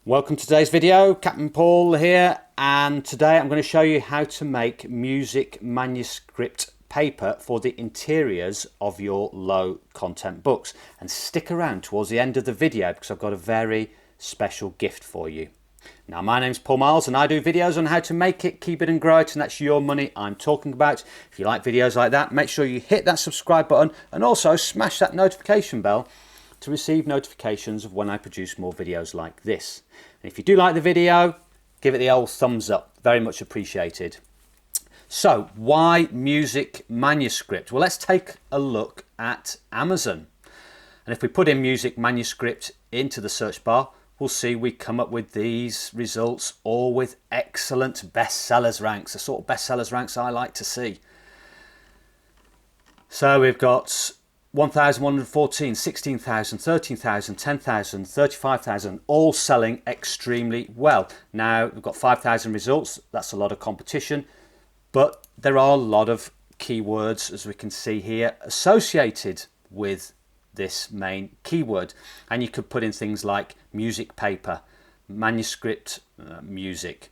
Welcome to today's video. Captain Paul here, and today I'm going to show you how to make music manuscript paper for the interiors of your low content books. And stick around towards the end of the video because I've got a very special gift for you. Now, my name's Paul Marles and I do videos on how to make it, keep it and grow it, and that's your money I'm talking about. If you like videos like that, make sure you hit that subscribe button and also smash that notification bell to receive notifications of when I produce more videos like this. And if you do like the video, give it the old thumbs up, very much appreciated. So, why music manuscript? Well, let's take a look at Amazon. And if we put in music manuscript into the search bar, we'll see we come up with these results, all with excellent bestsellers ranks, the sort of bestsellers ranks I like to see. So we've got 1,114, 16,000, 13,000, 10,000, 35,000, all selling extremely well. Now we've got 5,000 results, that's a lot of competition, but there are a lot of keywords, as we can see here, associated with this main keyword. And you could put in things like music paper, manuscript music,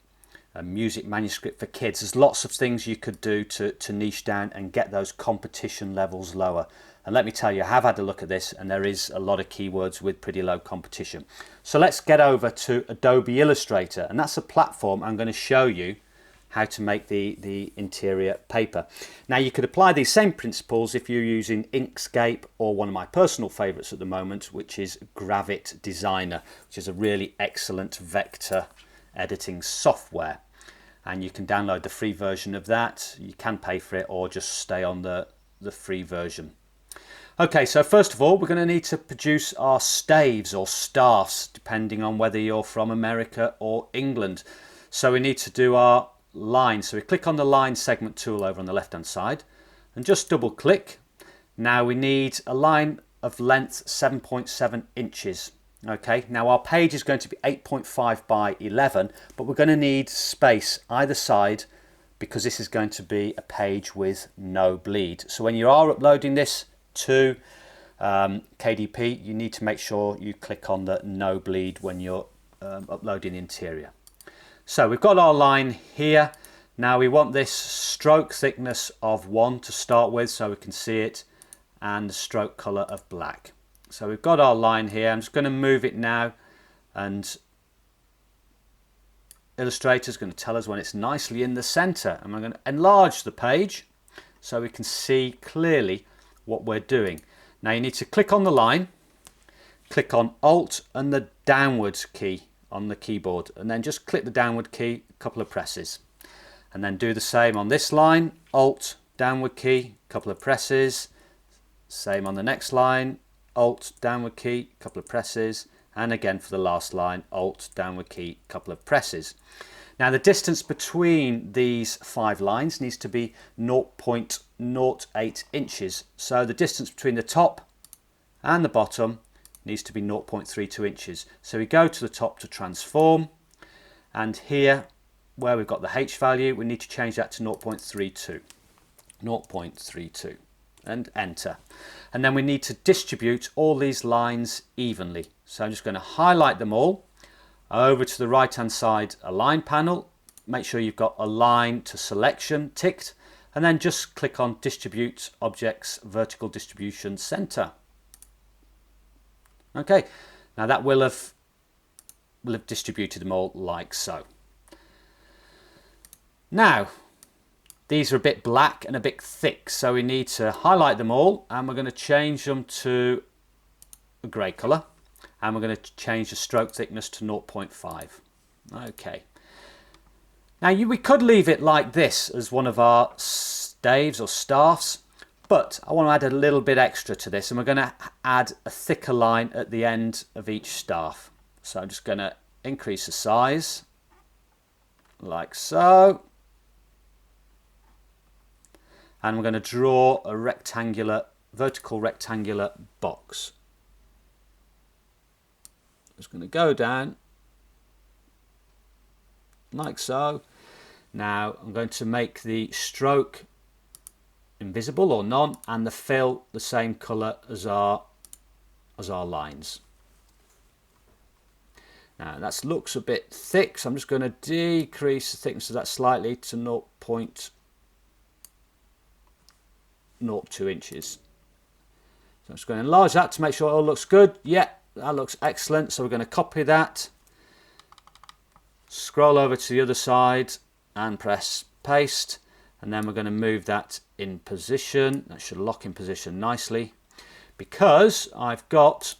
music manuscript for kids. There's lots of things you could do to niche down and get those competition levels lower. And let me tell you, I have had a look at this and there is a lot of keywords with pretty low competition. So let's get over to Adobe Illustrator, and that's a platform I'm going to show you how to make the interior paper. Now you could apply these same principles if you're using Inkscape or one of my personal favorites at the moment, which is Gravit Designer, which is a really excellent vector editing software. And you can download the free version of that. You can pay for it or just stay on the free version. Okay, so first of all, we're going to need to produce our staves or staffs, depending on whether you're from America or England. So we need to do our line. So we click on the line segment tool over on the left hand side and just double click. Now we need a line of length 7.7 inches. Okay, now our page is going to be 8.5 by 11, but we're going to need space either side because this is going to be a page with no bleed. So when you are uploading this to KDP, you need to make sure you click on the no bleed when you're uploading the interior. So we've got our line here. Now we want this stroke thickness of 1 to start with so we can see it, and the stroke color of black. So we've got our line here. I'm just going to move it now, and Illustrator is going to tell us when it's nicely in the center, and we're going to enlarge the page so we can see clearly what we're doing. Now you need to click on the line, click on Alt and the downward key on the keyboard, and then just click the downward key a couple of presses, and then do the same on this line, Alt, downward key, couple of presses, same on the next line, Alt, downward key, couple of presses, and again for the last line, Alt, downward key, couple of presses. Now the distance between these 5 lines needs to be 0.08 inches. So the distance between the top and the bottom needs to be 0.32 inches. So we go to the top to transform, and here where we've got the H value, we need to change that to 0.32. 0.32 and enter. And then we need to distribute all these lines evenly. So I'm just going to highlight them all. Over to the right hand side, align panel, make sure you've got align to selection ticked, and then just click on distribute objects vertical distribution center. Okay, now that will have distributed them all like so. Now these are a bit black and a bit thick, so we need to highlight them all, and we're going to change them to a grey colour. And we're going to change the stroke thickness to 0.5. Okay. Now we could leave it like this as one of our staves or staffs, but I want to add a little bit extra to this, and we're going to add a thicker line at the end of each staff. So I'm just going to increase the size like so. And we're going to draw a vertical rectangular box. Just going to go down like so. Now I'm going to make the stroke invisible or none, and the fill the same color as our lines. Now that looks a bit thick, so I'm just going to decrease the thickness of that slightly to 0.02 inches. So I'm just going to enlarge that to make sure it all looks good. Yeah, that looks excellent. So we're going to copy that, scroll over to the other side and press paste, and then we're going to move that in position. That should lock in position nicely because I've got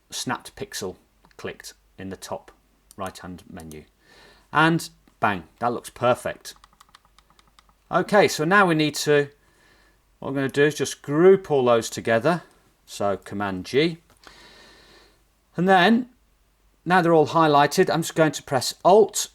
snapped pixel clicked in the top right hand menu, and bang, that looks perfect. Okay, so now we need to, what I'm going to do is just group all those together. So Command G, and then now they're all highlighted, I'm just going to press Alt,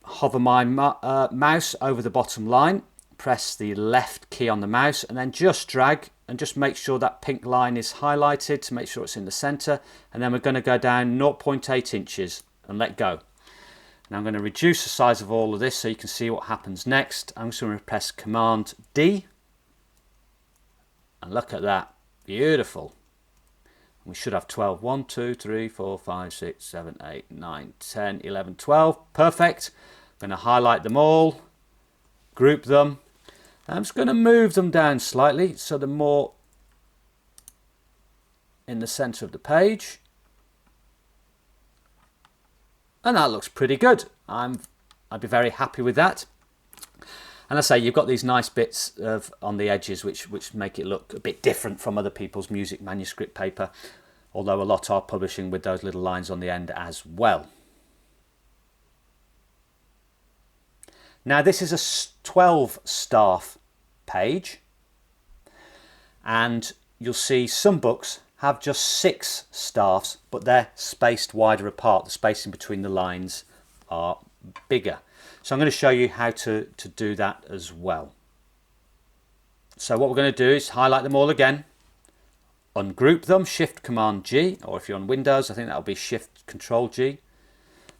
hover my mouse over the bottom line, press the left key on the mouse, and then just drag and just make sure that pink line is highlighted to make sure it's in the center, and then we're going to go down 0.8 inches and let go. Now I'm going to reduce the size of all of this so you can see what happens next. I'm just going to press Command D, and look at that, beautiful. We should have 12. 1, 2, 3, 4, 5, 6, 7, 8, 9, 10, 11, 12. Perfect. I'm going to highlight them all, group them. I'm just going to move them down slightly so they're more in the center of the page. And that looks pretty good. I'd be very happy with that. And I say you've got these nice bits on the edges which make it look a bit different from other people's music manuscript paper, although a lot are publishing with those little lines on the end as well. Now this is a 12 staff page, and you'll see some books have just 6 staffs, but they're spaced wider apart. The spacing between the lines are bigger. So I'm going to show you how to do that as well. So what we're going to do is highlight them all again, ungroup them, Shift Command G, or if you're on Windows, I think that'll be Shift Control G.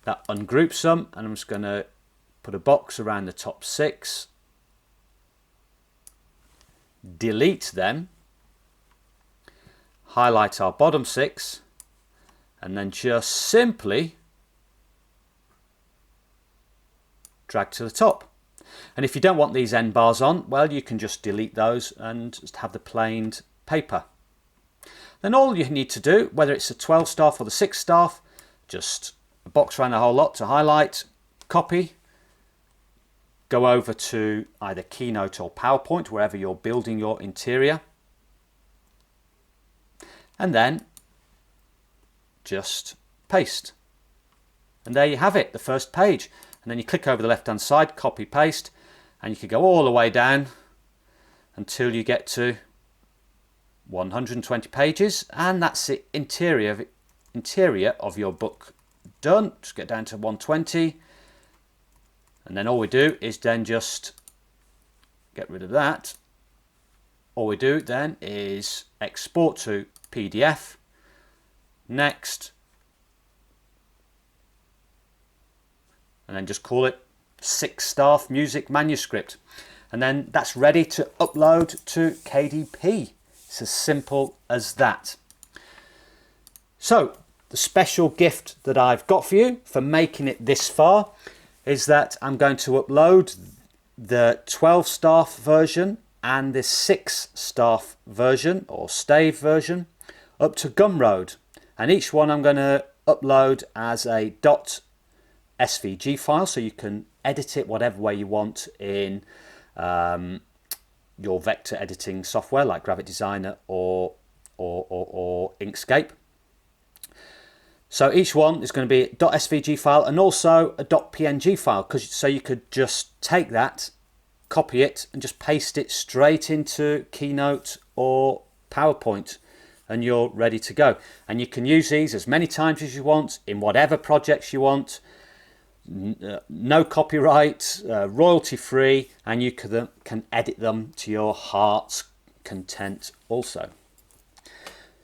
That ungroups them, and I'm just going to put a box around the top 6, delete them, highlight our bottom 6, and then just simply drag to the top. And if you don't want these end bars on, well, you can just delete those and just have the planed paper. Then all you need to do, whether it's a 12 staff or the 6 staff, just a box around the whole lot to highlight, copy, go over to either Keynote or PowerPoint, wherever you're building your interior, and then just paste. And there you have it, the first page. And then you click over the left hand side, copy paste, and you can go all the way down until you get to 120 pages, and that's the interior of your book done. Just get down to 120, and then all we do is then just get rid of that. All we do then is export to PDF, next, and then just call it 6 staff music manuscript, and then that's ready to upload to KDP. It's as simple as that. So the special gift that I've got for you for making it this far is that I'm going to upload the 12 staff version and this 6 staff version or stave version up to Gumroad, and each one I'm going to upload as a .svg file, so you can edit it whatever way you want in your vector editing software like Graphic Designer or Inkscape. So each one is going to be a .svg file and also a .png file, so you could just take that, copy it, and just paste it straight into Keynote or PowerPoint, and you're ready to go. And you can use these as many times as you want in whatever projects you want. No copyright, royalty free, and you can edit them to your heart's content also.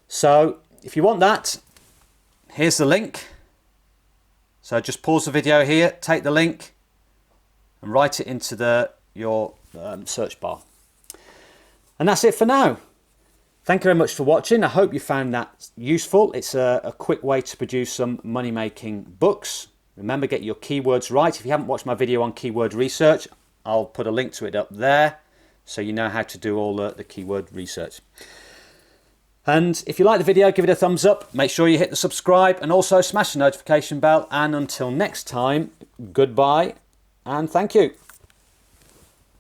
So if you want that, here's the link. So just pause the video here, take the link and write it into your search bar. And that's it for now. Thank you very much for watching. I hope you found that useful. It's a quick way to produce some money-making books. Remember, get your keywords right. If you haven't watched my video on keyword research, I'll put a link to it up there so you know how to do all the keyword research. And if you like the video, give it a thumbs up. Make sure you hit the subscribe and also smash the notification bell. And until next time, goodbye and thank you.